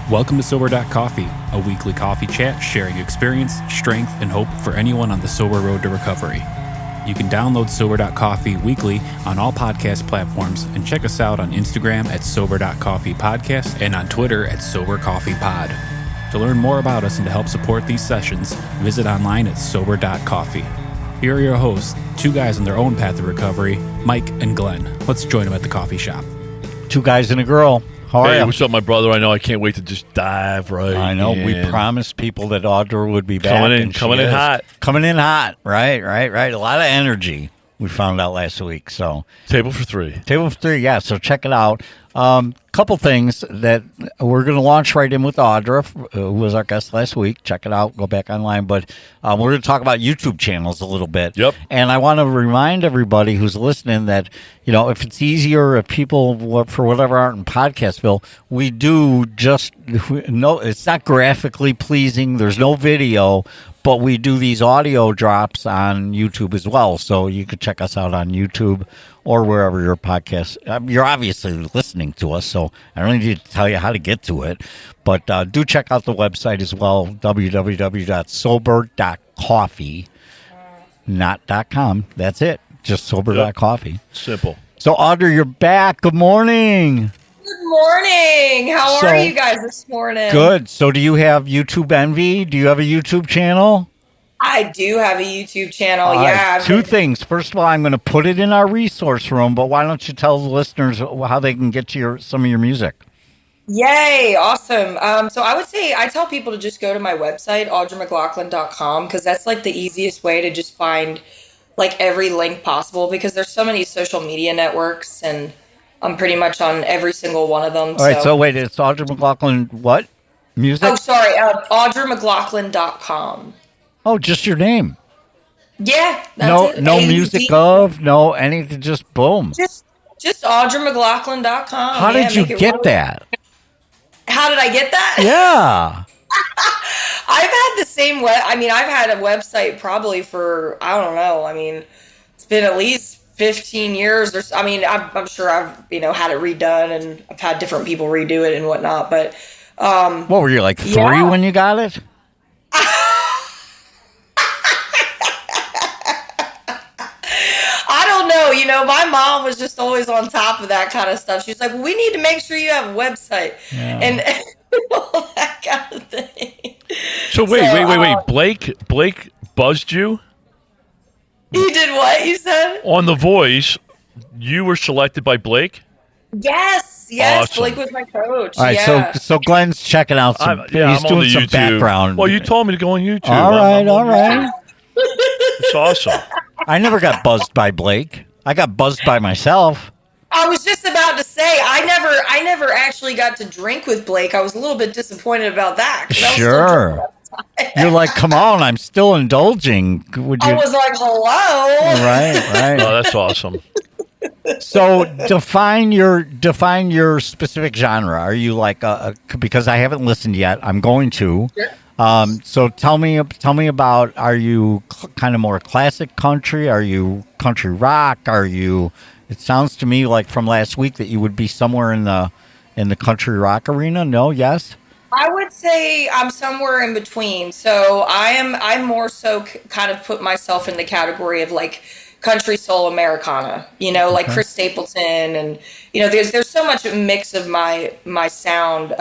Welcome to Sober.Coffee, a weekly coffee chat sharing experience, strength, and hope for anyone on the sober road to recovery. You can download Sober.Coffee weekly on all podcast platforms and check us out on Instagram at Sober.Coffee Podcast and on Twitter at Sober.Coffee Pod. To learn more about us and to help support these sessions, visit online at Sober.Coffee. Here are your hosts, two guys on their own path to recovery, Mike and Glenn. Let's join them at the coffee shop. Two guys and a girl. How are Hey, you? what's up, my brother? I know I can't wait to just dive right I know. in. We promised people that Audra would be back. Coming in- and she coming in is. hot. Coming in hot. Right. A lot of energy we found out last week. So Table for three. Table for Three, yeah. So check it out. Couple things that we're going to launch right in with Audra, who was our guest last week. Check it out. Go back online. But we're going to talk about YouTube channels a little bit. Yep. And I want to remind everybody who's listening that, you know, if it's easier, if people, for whatever, aren't in Podcastville, we do just, no, it's not graphically pleasing. There's no video, but we do these audio drops on YouTube as well. So you could check us out on YouTube or wherever your podcast. You're obviously listening to us, so I don't need to tell you how to get to it. But do check out the website as well, www.sober.coffee, not .com. That's it, just sober.coffee. Simple. So, Audra, you're back. Good morning. Good morning. How are you guys this morning? Good. So do you have YouTube Envy? Do you have a YouTube channel? I do have a YouTube channel. All right, Yeah. two things. First of all, I'm going to put it in our resource room, but why don't you tell the listeners how they can get to some of your music? Yay. Awesome. So I would say I tell people to just go to my website, AudraMcLaughlin.com, because that's like the easiest way to just find like every link possible, because there's so many social media networks and I'm pretty much on every single one of them. All right, so wait, it's Audra McLaughlin what? Music? Oh, sorry. AudraMcLaughlin.com. Oh, just your name. Yeah. No, That's no it. music of, no anything, just boom. Just AudraMcLaughlin.com. How did you get that? How did I get that? Yeah. I've had the same I've had a website probably for, I don't know. I mean, it's been at least 15 years. I'm sure I've, had it redone and I've had different people redo it and whatnot. But, What were you, like 3 yeah. when you got it? I don't know. My mom was just always on top of that kind of stuff. She's like, we need to make sure you have a website and all that kind of thing. So wait. Blake buzzed you? He did what, you said? On The Voice, you were selected by Blake? Yes. Awesome. Blake was my coach. All right, yeah. so Glenn's checking out some, he's I'm on doing the some YouTube. background. Well, you told me to go on YouTube. All I'm on right. YouTube. It's awesome. I never got buzzed by Blake. I got buzzed by myself. I was just about to say I never actually got to drink with Blake. I was a little bit disappointed about that. 'Cause I was still drinking Sure. at the time. You're like, come on, I'm still indulging. Would you? I was like, hello. Right. Oh, that's awesome. So define your specific genre. Are you like because I haven't listened yet. I'm going to. Sure. So tell me about. Are you kind of more classic country? Are you country rock? Are you? It sounds to me like from last week that you would be somewhere in the country rock arena. No, yes. I would say I'm somewhere in between. So I'm more so kind of put myself in the category of like country soul Americana, like Chris Stapleton, and there's so much mix of my sound.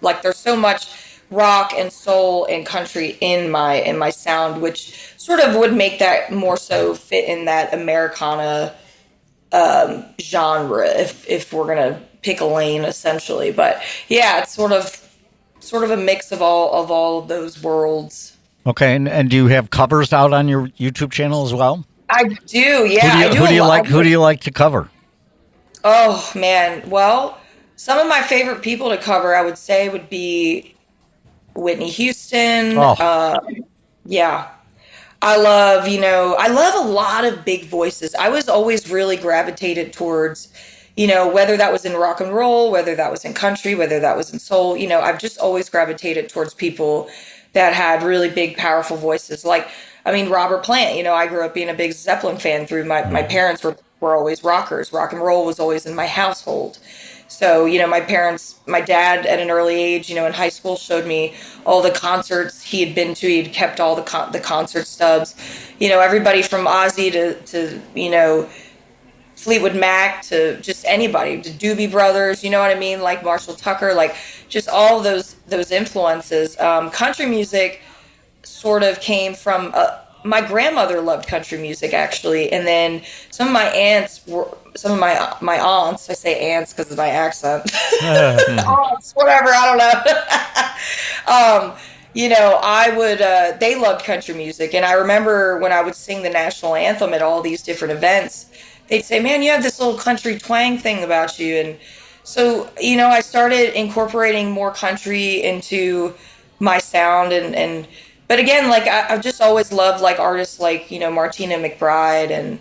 Like there's so much rock and soul and country in my sound, which sort of would make that more so fit in that Americana genre if we're gonna pick a lane essentially. But yeah, it's sort of a mix of all of those worlds. Okay, and do you have covers out on your YouTube channel as well? I do, yeah. Who do you like to cover? Oh man, well, some of my favorite people to cover, I would say, would be Whitney Houston. Yeah. I love a lot of big voices. I was always really gravitated towards, whether that was in rock and roll, whether that was in country, whether that was in soul, I've just always gravitated towards people that had really big, powerful voices. Like, Robert Plant, I grew up being a big Zeppelin fan through my parents were always rockers. Rock and roll was always in my household. So, my dad at an early age, in high school showed me all the concerts he had been to. He'd kept all the concert stubs, everybody from Ozzy to Fleetwood Mac to just anybody, to Doobie Brothers, you know what I mean? Like Marshall Tucker, like just all those influences. Country music sort of came from, my grandmother loved country music actually. And then some of my aunts, my aunts, I say aunts because of my accent. Aunts, whatever, I don't know. They loved country music. And I remember when I would sing the national anthem at all these different events, they'd say, man, you have this little country twang thing about you. And so, I started incorporating more country into my sound. But again, like I've just always loved like artists like, Martina McBride and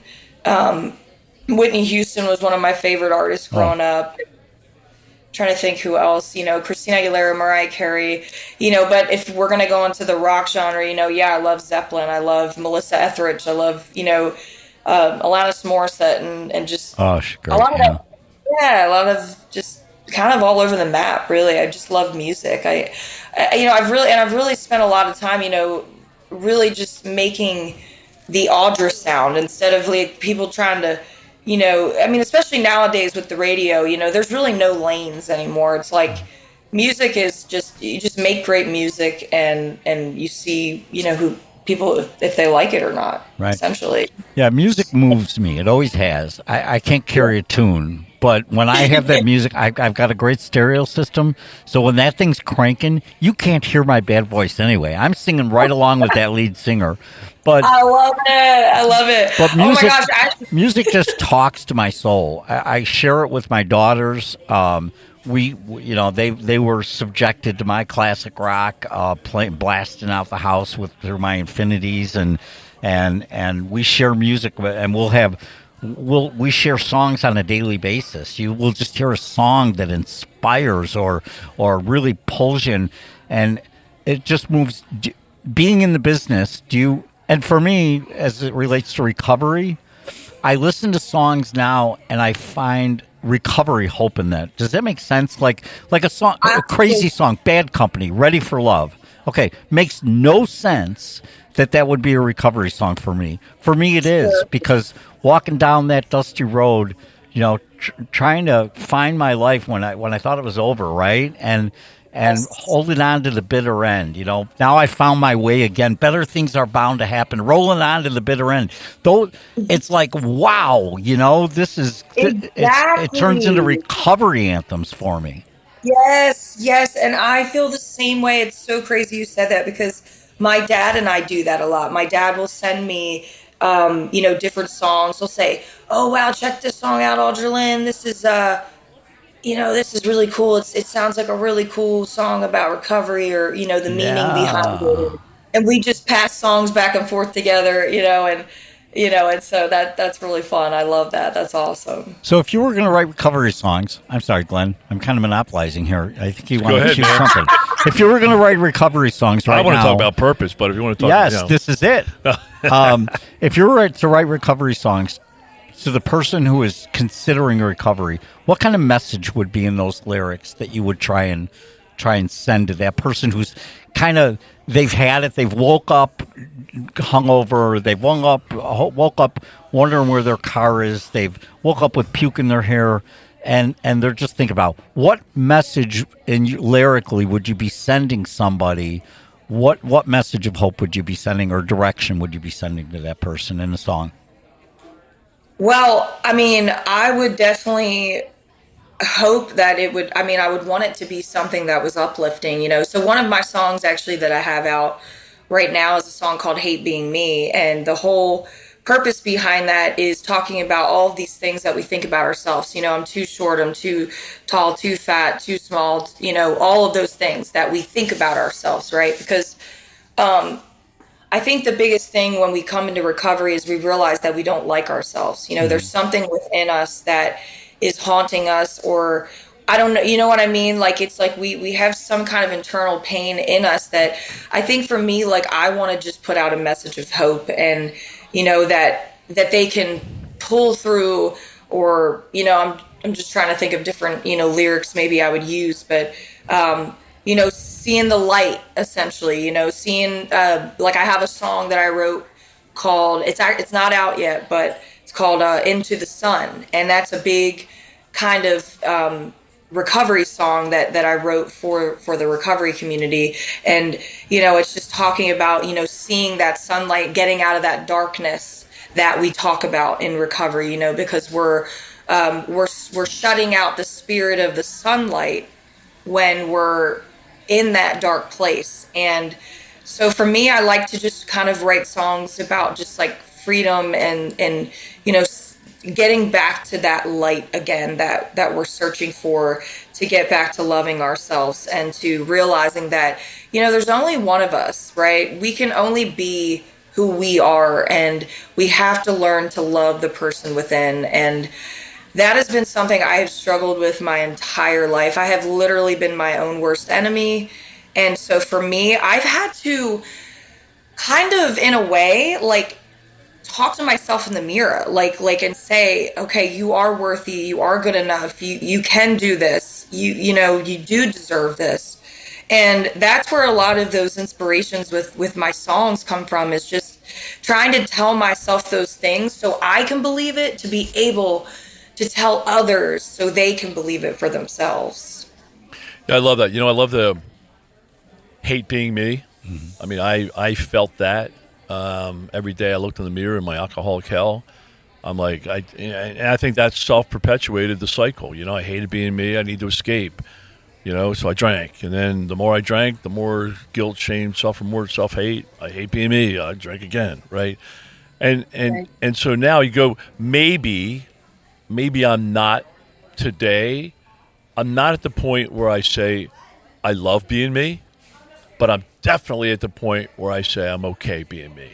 Whitney Houston was one of my favorite artists growing up. Trying to think who else, Christina Aguilera, Mariah Carey, but if we're going to go into the rock genre, I love Zeppelin. I love Melissa Etheridge. I love, Alanis Morissette and just great, a lot of just kind of all over the map. Really, I just love music. I've really spent a lot of time, really just making the Audra sound instead of like people trying to, especially nowadays with the radio, there's really no lanes anymore. It's like music is you just make great music and you see, who people, if they like it or not, right. Essentially. Yeah, music moves me. It always has. I can't carry a tune, but when I have that music, I've got a great stereo system. So when that thing's cranking, you can't hear my bad voice anyway. I'm singing right along with that lead singer. But I love it. But music, oh my gosh, music just talks to my soul. I share it with my daughters. They were subjected to my classic rock, blasting out the house through my Infinities, and we share music, and we share songs on a daily basis. You will just hear a song that inspires or really pulls you, and it just moves. Being in the business, and for me, as it relates to recovery, I listen to songs now, and I find recovery hope in that. Does that make sense? Like a song, a crazy song, Bad Company, Ready for Love. Okay, makes no sense that would be a recovery song for me. For me, it is, because walking down that dusty road, trying to find my life when I thought it was over, right? And holding on to the bitter end, Now I found my way again. Better things are bound to happen. Rolling on to the bitter end. Though it's like, wow, this is it turns into recovery anthems for me. Yes, and I feel the same way. It's so crazy you said that, because my dad and I do that a lot. My dad will send me, different songs. He'll say, "Oh wow, check this song out, Audra Lynn. This is this is really cool. It sounds like a really cool song about recovery, or the meaning behind it." And we just pass songs back and forth together, and so that's really fun. I love that. That's awesome. So if you were going to write recovery songs, I'm sorry, Glenn, I'm kind of monopolizing here. I think you want to choose something. If you were going to write recovery songs right now, I want to talk about purpose, but if you want to talk, yes, this is it. If you were to write recovery songs to the person who is considering recovery, what kind of message would be in those lyrics that you would try and send to that person who's kind of, they've had it, they've woke up hungover, they've woke up wondering where their car is, they've woke up with puke in their hair, and they're just thinking about what message lyrically would you be sending somebody? What message of hope would you be sending, or direction would you be sending to that person in a song? Well, I would definitely hope that I would want it to be something that was uplifting, So one of my songs actually that I have out right now is a song called Hate Being Me. And the whole purpose behind that is talking about all of these things that we think about ourselves. I'm too short, I'm too tall, too fat, too small, all of those things that we think about ourselves, right? Because, I think the biggest thing when we come into recovery is we realize that we don't like ourselves. There's something within us that is haunting us, or I don't know, you know what I mean? Like, it's like we have some kind of internal pain in us that I think for me, like, I want to just put out a message of hope, and, that they can pull through or, you know, I'm just trying to think of different, you know, lyrics maybe I would use, but, you know, seeing the light, essentially, you know, seeing, like I have a song that I wrote called, it's not out yet, but it's called Into the Sun. And that's a big kind of recovery song that I wrote for the recovery community. And, you know, it's just talking about, you know, seeing that sunlight, getting out of that darkness that we talk about in recovery, you know, because we're shutting out the spirit of the sunlight when we're in that dark place. And so for me, I like to just kind of write songs about just like freedom and you know, getting back to that light again that we're searching for, to get back to loving ourselves and to realizing that, you know, there's only one of us, right? We can only be who we are, and we have to learn to love the person within. And that has been something I have struggled with my entire life. I have literally been my own worst enemy. And so for me, I've had to kind of, in a way, like, talk to myself in the mirror, like, and say, okay, you are worthy, you are good enough, you can do this, you know, you do deserve this. And that's where a lot of those inspirations with my songs come from, is just trying to tell myself those things so I can believe it, to be able to tell others so they can believe it for themselves. Yeah, I love that. You know, I love the hate being me. Mm-hmm. I mean, I felt that every day. I looked in the mirror in my alcoholic hell. I'm like, and I think that self-perpetuated the cycle. You know, I hated being me. I need to escape. You know, so I drank, and then the more I drank, the more guilt, shame, self-remorse, self-hate. I hate being me. I drank again, right? And so now you go, maybe I'm not today. I'm not at the point where I say I love being me, but I'm definitely at the point where I say I'm okay being me.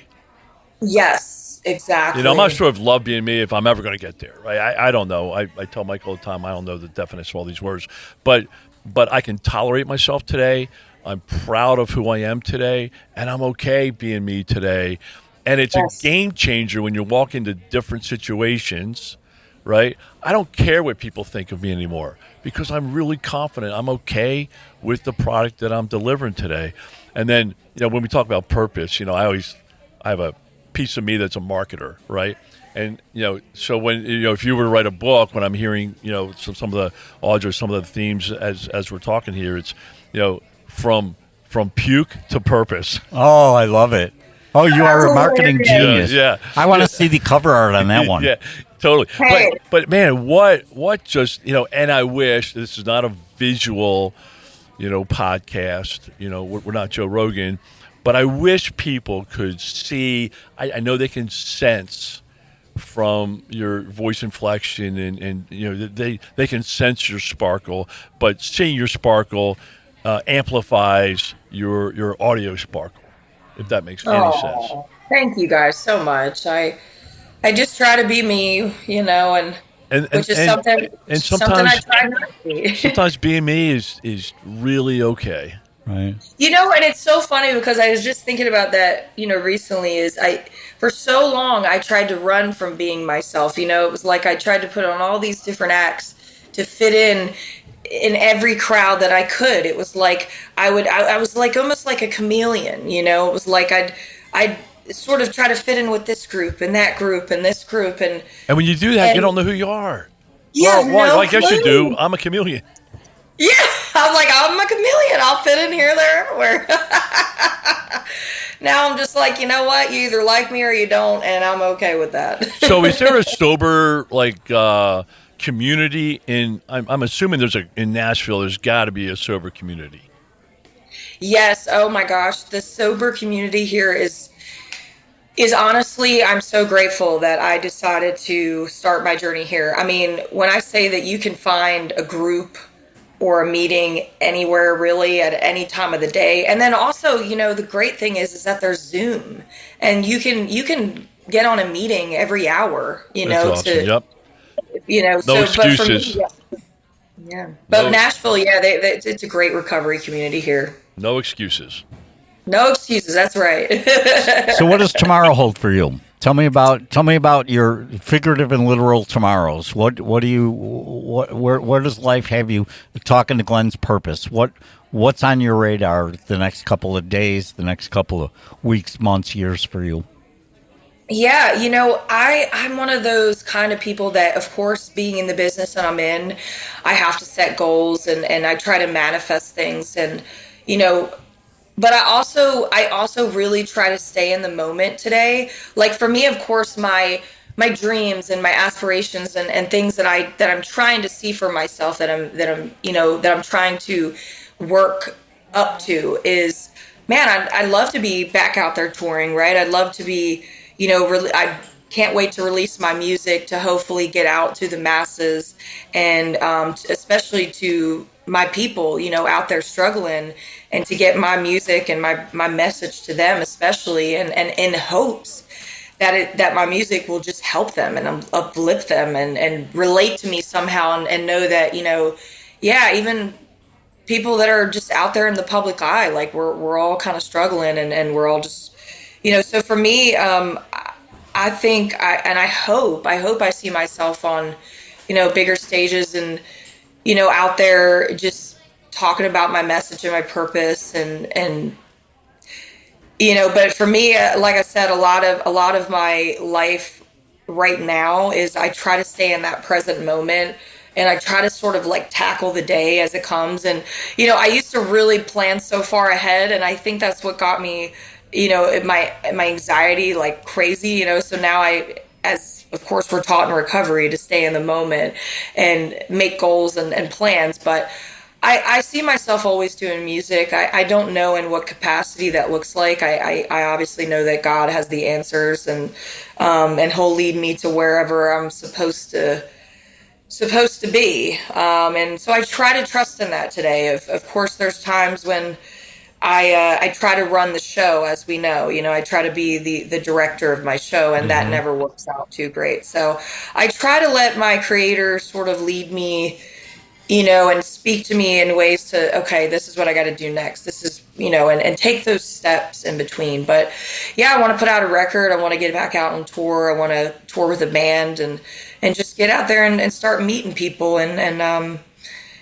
Yes, exactly. You know, I'm not sure if love being me, if I'm ever going to get there, right? I don't know. I tell Mike all the time, I don't know the definition of all these words, but I can tolerate myself today. I'm proud of who I am today, and I'm okay being me today. And it's a game changer when you walk into different situations, right? I don't care what people think of me anymore, because I'm really confident. I'm okay with the product that I'm delivering today. And then, you know, when we talk about purpose, you know, I have a piece of me that's a marketer, right? And, you know, so when, you know, if you were to write a book, when I'm hearing, you know, some of the Audra, some of the themes as we're talking here, it's, you know, from puke to purpose. Oh, I love it. Oh, you are a marketing genius. Yeah. I want to see the cover art on that one. Yeah, totally. Hey. But man, what just, you know, and I wish, this is not a visual, you know, podcast, you know, we're not Joe Rogan, but I wish people could see, I know they can sense from your voice inflection and you know, they can sense your sparkle, but seeing your sparkle amplifies your audio sparkle, if that makes any sense. Thank you guys so much. I just try to be me, you know, and which is something I try not to be. Sometimes being me is really okay. Right. You know, and it's so funny because I was just thinking about that, you know, recently, for so long I tried to run from being myself. You know, it was like I tried to put on all these different acts to fit in every crowd that I could. It was like I was like almost like a chameleon, you know. It was like I'd sort of try to fit in with this group and that group and this group, and when you do that, you don't know who you are. Yeah, well, I guess you do. I'm a chameleon. Yeah, I'm like, I'm a chameleon. I'll fit in here, there, everywhere. Now I'm just like, you know what? You either like me or you don't, and I'm okay with that. So is there a sober, like, community in, I'm assuming in Nashville, there's got to be a sober community. Yes. Oh my gosh. The sober community here is honestly, I'm so grateful that I decided to start my journey here. I mean, when I say that you can find a group or a meeting anywhere really at any time of the day. And then also, you know, the great thing is that there's Zoom, and you can get on a meeting every hour, you know. That's awesome. Yep. You know, no excuses. But for me, yeah. But Nashville, yeah, it's a great recovery community here. No excuses. No excuses. That's right. So what does tomorrow hold for you? Tell me about your figurative and literal tomorrows. Where does life have you? Talking to Glenn's purpose. What's on your radar the next couple of days, the next couple of weeks, months, years for you? Yeah, I'm one of those kind of people that, of course, being in the business that I'm in, I have to set goals and I try to manifest things and, but I also really try to stay in the moment today. Like for me, of course, my dreams and my aspirations and things that I'm trying to see for myself that I'm trying to work up to is, man, I'd love to be back out there touring, right? I'd love to be, I can't wait to release my music to hopefully get out to the masses and especially to my people, out there struggling, and to get my music and my message to them, especially, and in hopes that my music will just help them and uplift them and relate to me somehow and know that, even people that are just out there in the public eye, like we're all kind of struggling and we're all just, so for me, I think I hope I see myself on, bigger stages and, out there just talking about my message and my purpose and but for me, like I said, a lot of my life right now is I try to stay in that present moment and I try to sort of like tackle the day as it comes. And, I used to really plan so far ahead, and I think that's what got me, my anxiety like crazy, so now as of course we're taught in recovery to stay in the moment and make goals and plans, but I see myself always doing music. I don't know in what capacity that looks like. I obviously know that God has the answers and he'll lead me to wherever I'm supposed to be. And so I try to trust in that today. Of course, there's times when I try to run the show, as we know, I try to be the director of my show, and that never works out too great. So I try to let my creator sort of lead me, and speak to me in ways to, okay, this is what I got to do next. This is, and take those steps in between. But yeah, I want to put out a record. I want to get back out on tour. I want to tour with a band and just get out there and start meeting people and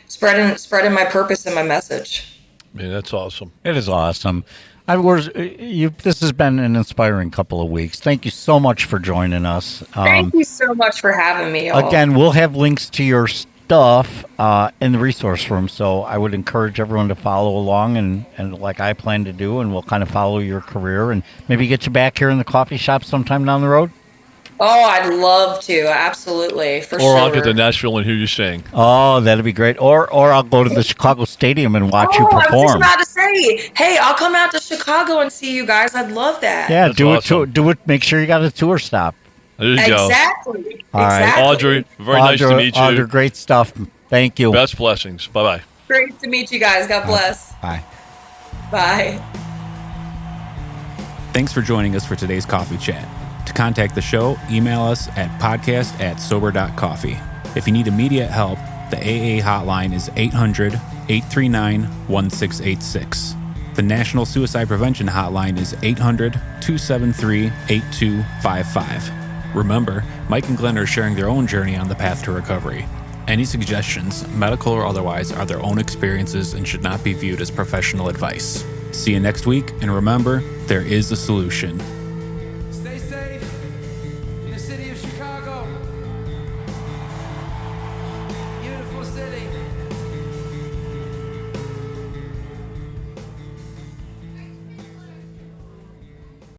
spreading my purpose and my message. Man, that's awesome. It is awesome. This has been an inspiring couple of weeks. Thank you so much for joining us. Thank you so much for having me. Again, we'll have links to your stuff in the resource room, so I would encourage everyone to follow along and like I plan to do, and we'll kind of follow your career and maybe get you back here in the coffee shop sometime down the road. Oh, I'd love to. Absolutely. For sure. Or I'll get to Nashville and hear you sing. Oh, that'd be great. Or I'll go to the Chicago Stadium and watch you perform. I was just about to say, hey, I'll come out to Chicago and see you guys. I'd love that. Yeah, that's do awesome. Do it. Make sure you got a tour stop. There you go. Exactly. All right. Audrey, nice to meet you. Audrey, great stuff. Thank you. Best blessings. Bye-bye. Great to meet you guys. God bless. Bye. Bye. Thanks for joining us for today's coffee chat. To contact the show, email us at podcast@sober.coffee. If you need immediate help, the AA hotline is 800-839-1686. The National Suicide Prevention Hotline is 800-273-8255. Remember, Mike and Glenn are sharing their own journey on the path to recovery. Any suggestions, medical or otherwise, are their own experiences and should not be viewed as professional advice. See you next week, and remember, there is a solution.